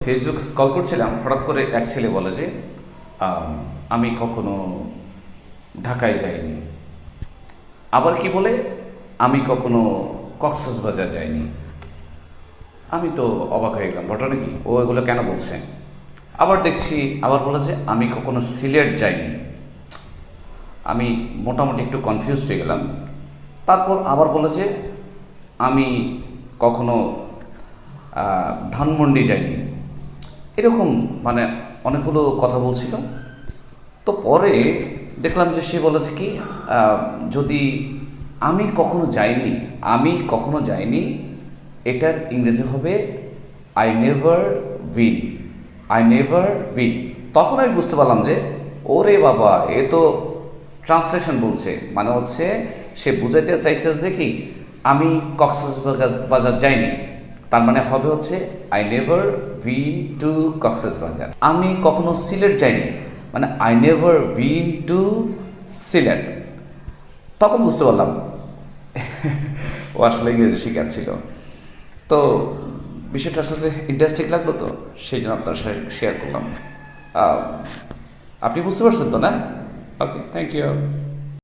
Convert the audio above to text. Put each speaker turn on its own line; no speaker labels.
Facebook scroll করছিলাম, হঠাৎ করে এক ছেলে বলে যে আমি কখনো ঢাকায় যাইনি। আবার কি বলে, আমি কখনো কক্সবাজার যাইনি। আমি তো অবাক হয়ে গেলাম, ঘটনা কি, ও এগুলো কেন বলছে? আবার দেখছি আবার বলে যে আমি কখনো সিলেট যাইনি। আমি মোটামুটি একটু কনফিউজ হয়ে গেলাম। তারপর আবার বলে যে আমি কখনো ধানমন্ডি যাইনি। এরকম মানে অনেকগুলো কথা বলছিল। তো পরে দেখলাম যে সে বলে যে কি, যদি আমি কখনো যাইনি, আমি কখনো যাইনি, এটার ইংরেজি হবে I never been. I never been. তখন আমি বুঝতে পারলাম যে ওরে বাবা, এ তো ট্রান্সলেশন বলছে, মানে হচ্ছে সে বুঝাইতে চাইছে যে কি আমি কক্সবাজার যাইনি। তার মানে হবে হচ্ছে I never been to Cox's Bazar. আমি কখনো সিলেট যাইনি, মানে I never been to Sylhet. তখন বুঝতে পারলাম ও আসলে ইংরেজি শিখাচ্ছিল। তো বিষয়টা আসলে ইন্টারেস্টিং লাগলো, তো সেই জন্য আপনার সাথে শেয়ার করলাম। আহ, আপনি বুঝতে পারছেন তো, না? ওকে, থ্যাংক ইউ।